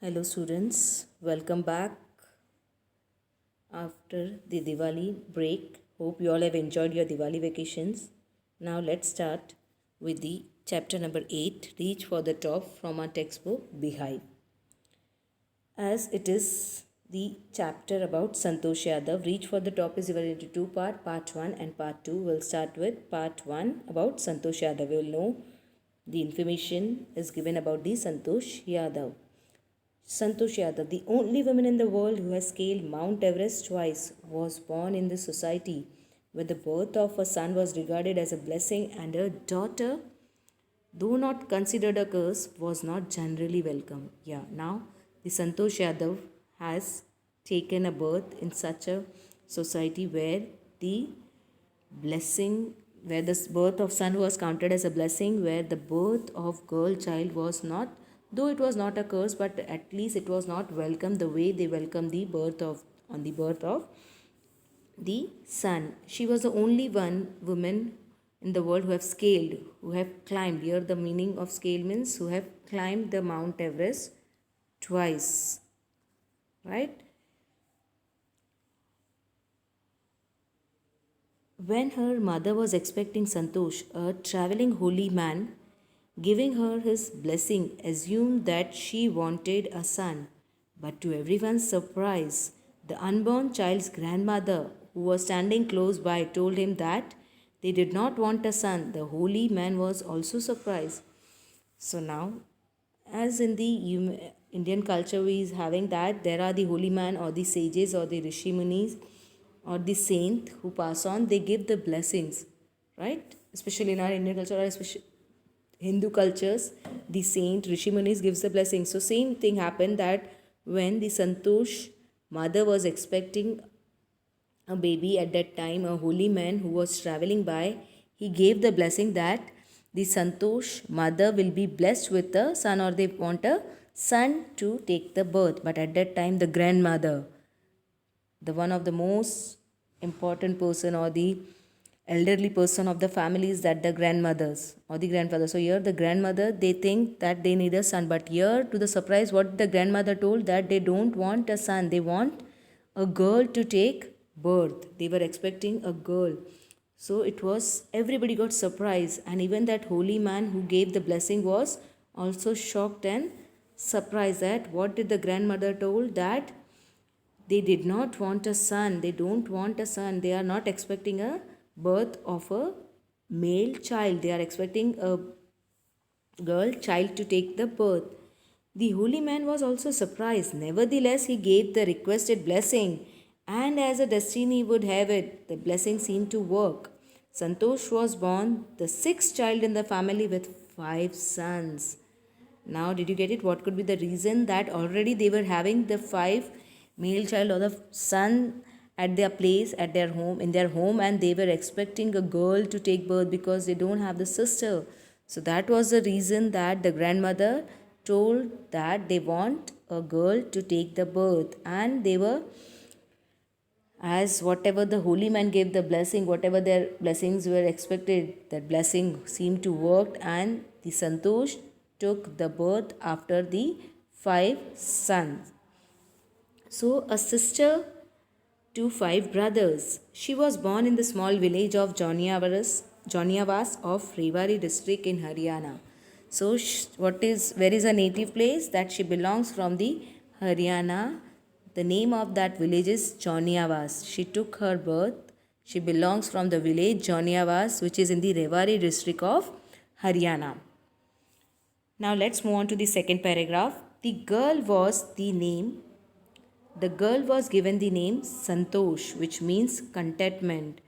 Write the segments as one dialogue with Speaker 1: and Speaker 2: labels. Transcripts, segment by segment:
Speaker 1: Hello students, welcome back after the Diwali break. Hope you all have enjoyed your Diwali vacations. Now let's start with the chapter number 8, Reach for the Top from our textbook Beehive. As it is the chapter about Santosh Yadav, Reach for the Top is divided into two parts, part 1 and part 2. We'll start with part 1 about Santosh Yadav. We will know the information is given about the Santosh Yadav. Santosh Yadav, the only woman in the world who has scaled Mount Everest twice, was born in the society where the birth of a son was regarded as a blessing and her daughter, though not considered a curse, was not generally welcome. Now the Santosh Yadav has taken a birth in such a society where the blessing, where the birth of son was counted as a blessing, where the birth of girl child was not, though it was not a curse, but at least it was not welcome the way they welcome the birth of the son. She was the only one woman in the world who have scaled, who have climbed. Here the meaning of scale means who have climbed the Mount Everest twice. Right? When her mother was expecting Santosh, a traveling holy man, giving her his blessing, assumed that she wanted a son. But to everyone's surprise, the unborn child's grandmother, who was standing close by, told him that they did not want a son. The holy man was also surprised. So now, as in the Indian culture, we is having that there are the holy man or the sages or the rishi munis or the saint who pass on, they give the blessings, right? Especially in our Indian culture or especially Hindu cultures, the saint Rishi Munis gives the blessing. So same thing happened that when the Santosh mother was expecting a baby at that time, a holy man who was traveling by, he gave the blessing that the Santosh mother will be blessed with a son, or they want a son to take the birth. But at that time, the grandmother, the one of the most important person or the elderly person of the family, is that the grandmothers or the grandfather. So here the grandmother, they think that they need a son, but here to the surprise, what the grandmother told, that they don't want a son, they want a girl to take birth. They were expecting a girl. So it was, everybody got surprised, and even that holy man who gave the blessing was also shocked and surprised that what did the grandmother told, that they did not want a son, they don't want a son, they are not expecting a birth of a male child, they are expecting a girl child to take the birth. The holy man was also surprised. Nevertheless, he gave the requested blessing, and as a destiny would have it, the blessing seemed to work. Santosh was born the sixth child in the family with 5 sons. Now, did you get it? What could be the reason that already they were having the 5 male child or the son at their place, at their home, in their home, and they were expecting a girl to take birth because they don't have the sister. So that was the reason that the grandmother told that they want a girl to take the birth, and they were, as whatever the holy man gave the blessing, whatever their blessings were expected, that blessing seemed to work, and the Santosh took the birth after the 5 sons. So a sister to 5 brothers. She was born in the small village of Joniavas of Rewari district in Haryana. So where is her native place? That she belongs from the Haryana. The name of that village is Joniavas. She took her birth. She belongs from the village Joniavas, which is in the Rewari district of Haryana. Now let's move on to the second paragraph. The girl was given the name Santosh, which means contentment.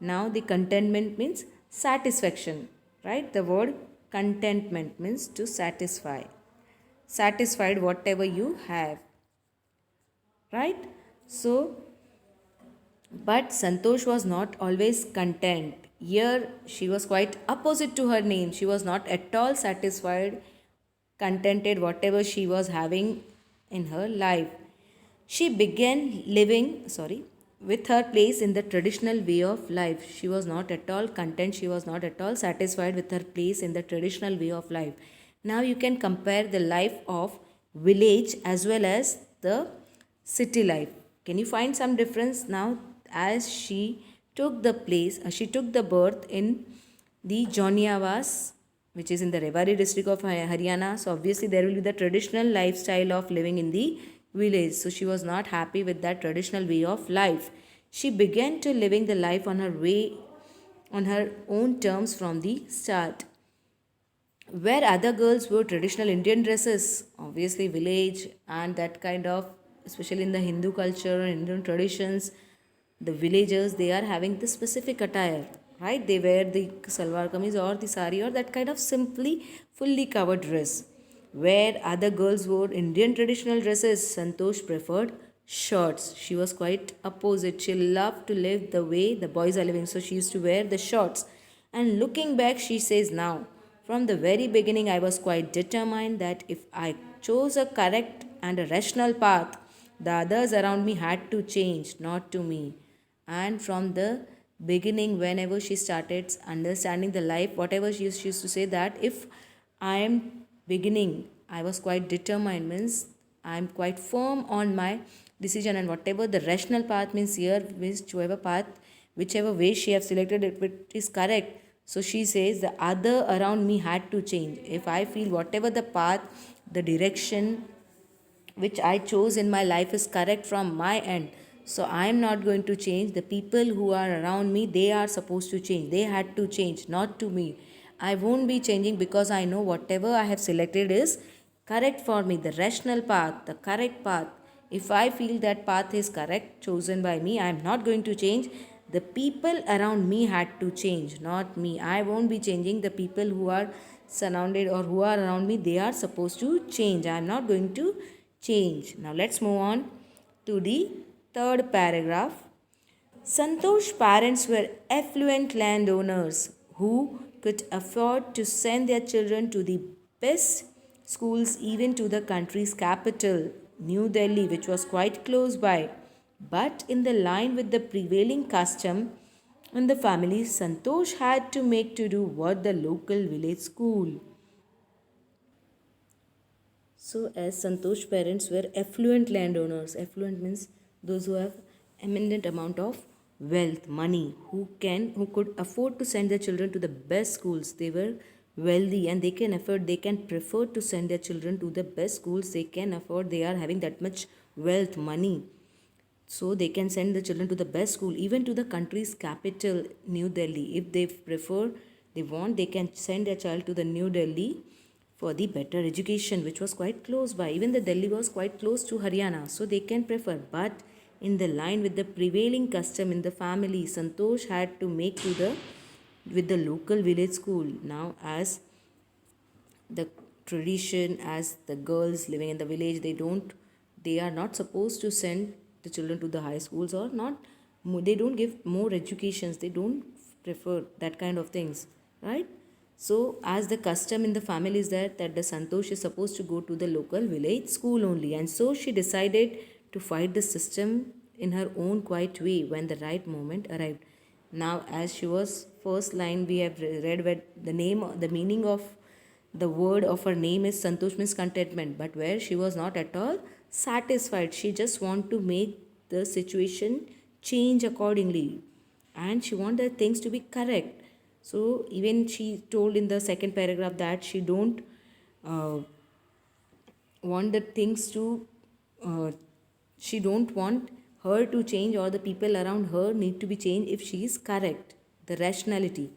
Speaker 1: Now the contentment means satisfaction, right? The word contentment means to satisfy. Satisfied whatever you have, right? So, but Santosh was not always content. Here she was quite opposite to her name. She was not at all satisfied, contented whatever she was having in her life. She began living, with her place in the traditional way of life. She was not at all content, she was not at all satisfied with her place in the traditional way of life. Now you can compare the life of village as well as the city life. Can you find some difference now? As she took the birth in the Joniawas, which is in the Rewari district of Haryana. So obviously there will be the traditional lifestyle of living in the village. So she was not happy with that traditional way of life. She began to living the life on her own terms from the start. Where other girls wore traditional Indian dresses, obviously village and that kind of, especially in the Hindu culture and Indian traditions, the villagers they are having the specific attire, right? They wear the salwar kameez or the sari or that kind of simply fully covered dress. Where other girls wore Indian traditional dresses, Santosh preferred shorts. She was quite opposite. She loved to live the way the boys are living, so she used to wear the shorts. And looking back, she says now, from the very beginning, I was quite determined that if I chose a correct and a rational path, the others around me had to change, not to me. And from the beginning, whenever she started understanding the life, whatever she used to say that if I am beginning, I was quite determined, means I am quite firm on my decision, and whatever the rational path means here, whichever path, whichever way she have selected, if it is correct. So she says the other around me had to change. If I feel whatever the path, the direction which I chose in my life is correct from my end. So I am not going to change. The people who are around me, they are supposed to change. They had to change, not to me. I won't be changing because I know whatever I have selected is correct for me. The rational path, the correct path. If I feel that path is correct, chosen by me, I am not going to change. The people around me had to change, not me. I won't be changing. The people who are surrounded or who are around me, they are supposed to change. I am not going to change. Now let's move on to the third paragraph. Santosh's parents were affluent landowners who could afford to send their children to the best schools, even to the country's capital, New Delhi, which was quite close by. But in the line with the prevailing custom in the family, Santosh had to make to do what the local village school. So, as Santosh parents were affluent landowners, affluent means those who have eminent amount of wealth, money, who could afford to send their children to the best schools. They were wealthy and they can prefer to send their children to the best schools. They can afford. They are having that much wealth, money, so they can send the children to the best school, even to the country's capital, New Delhi. If they prefer, they can send their child to the New Delhi for the better education, which was quite close by. Even the Delhi was quite close to Haryana, so they can prefer. But in the line with the prevailing custom in the family, Santosh had to make to the with the local village school. Now, as the tradition, as the girls living in the village, they are not supposed to send the children to the high schools, or not, they don't give more educations, they don't prefer that kind of things, right? So as the custom in the family is that the Santosh is supposed to go to the local village school only, and so she decided to fight the system in her own quiet way when the right moment arrived. Now, as she was first line we have read, where the meaning of the word of her name is Santosh, means contentment, but where she was not at all satisfied. She just want to make the situation change accordingly, and she wanted things to be correct. So even she told in the second paragraph that she don't uh, want the things to uh, she don't want her to change, or the people around her need to be changed if she is correct, the rationality.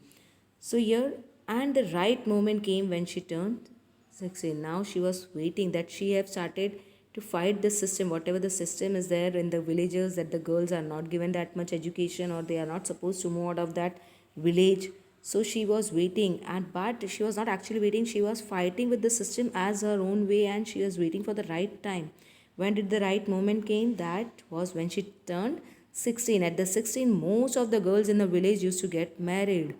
Speaker 1: So here, and the right moment came when she turned 16. Now she was waiting that she have started to fight the system, whatever the system is there in the villages, that the girls are not given that much education, or they are not supposed to move out of that village. So she was waiting, and but she was not actually waiting, she was fighting with the system as her own way, and she was waiting for the right time. When did the right moment came? That was when she turned 16. At the 16, most of the girls in the village used to get married.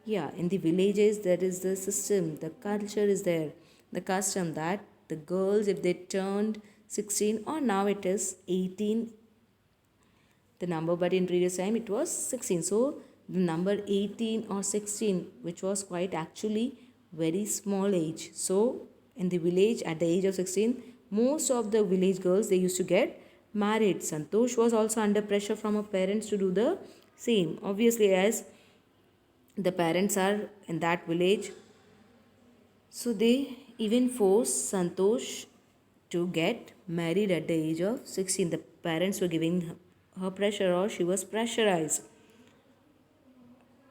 Speaker 1: Yeah, in the villages, there is the system, the culture is there, the custom that the girls, if they turned 16, or now it is 18, the number, but in previous time it was 16. So the number 18 or 16, which was quite actually very small age. So in the village at the age of 16, most of the village girls, they used to get married. Santosh was also under pressure from her parents to do the same. Obviously, as the parents are in that village, so they even forced Santosh to get married at the age of 16. The parents were giving her pressure, or she was pressurized.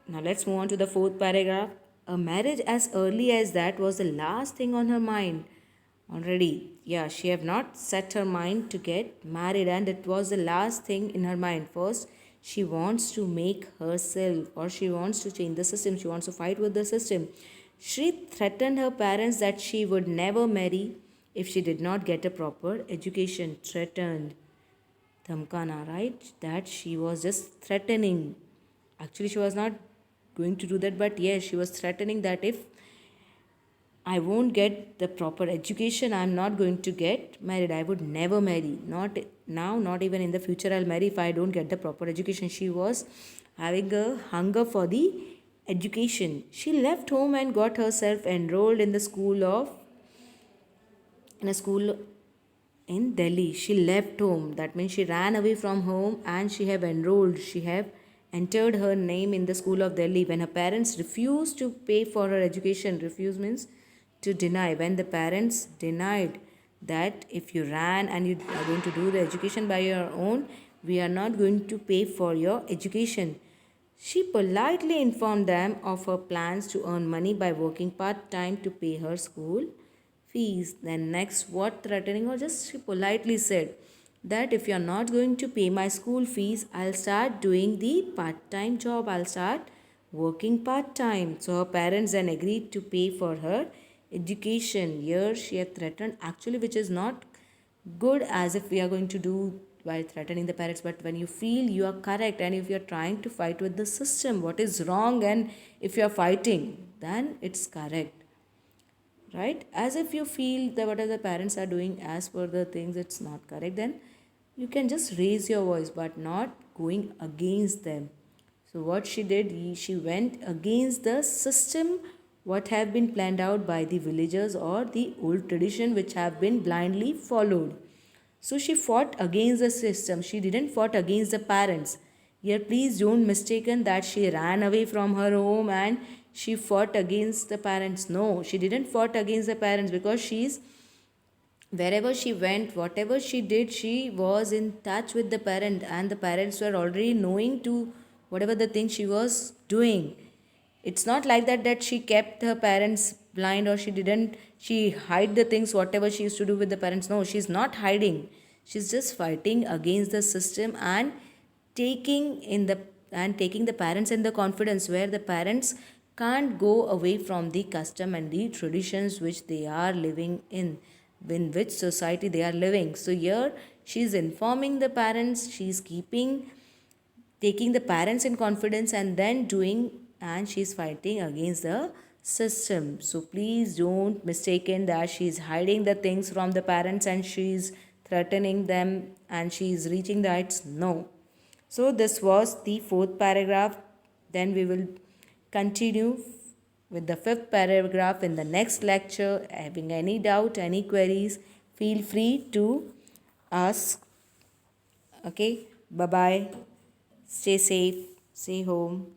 Speaker 1: Now let's move on to the fourth paragraph. A marriage as early as that was the last thing on her mind. Already, yeah, she have not set her mind to get married, and it was the last thing in her mind. First, she wants to make herself, or she wants to change the system. She wants to fight with the system. She threatened her parents that she would never marry if she did not get a proper education. Threatened. Dhamkana, right? That she was just threatening. Actually, she was not going to do that, but yes, she was threatening that if I won't get the proper education, I'm not going to get married. I would never marry. Not now, not even in the future, I'll marry if I don't get the proper education. She was having a hunger for the education. She left home and got herself enrolled in the school of in a school in Delhi. She left home. That means she ran away from home and she have enrolled. She have entered her name in the school of Delhi when her parents refused to pay for her education. Refuse means to deny. When the parents denied that if you ran and you are going to do the education by your own, we are not going to pay for your education. She politely informed them of her plans to earn money by working part time to pay her school fees. Then, next, what threatening, or just she politely said that if you are not going to pay my school fees, I'll start doing the part time job, I'll start working part time. So, her parents then agreed to pay for her education. Here, she had threatened, actually, which is not good as if we are going to do by threatening the parents, but when you feel you are correct and if you are trying to fight with the system what is wrong, and if you are fighting, then it's correct, right? As if you feel that whatever the parents are doing as per the things it's not correct, then you can just raise your voice but not going against them. So what she did, she went against the system what have been planned out by the villagers or the old tradition which have been blindly followed. So she fought against the system. She didn't fought against the parents. Here, please don't mistaken that she ran away from her home and she fought against the parents. No, she didn't fought against the parents, because she's wherever she went, whatever she did, she was in touch with the parent, and the parents were already knowing to whatever the thing she was doing. It's not like that she kept her parents blind, or she hide the things whatever she used to do with the parents. No, she's not hiding. She's just fighting against the system and taking in the taking the parents in the confidence where the parents can't go away from the custom and the traditions which they are living in which society they are living. So here she's informing the parents, she's taking the parents in confidence and then doing, and she's fighting against the system. So please don't mistaken that she's hiding the things from the parents and she's threatening them and she's reaching the heights. No. So this was the fourth paragraph. Then we will continue with the fifth paragraph in the next lecture. Having any doubt, any queries, feel free to ask. Okay, bye bye. Stay safe, stay home.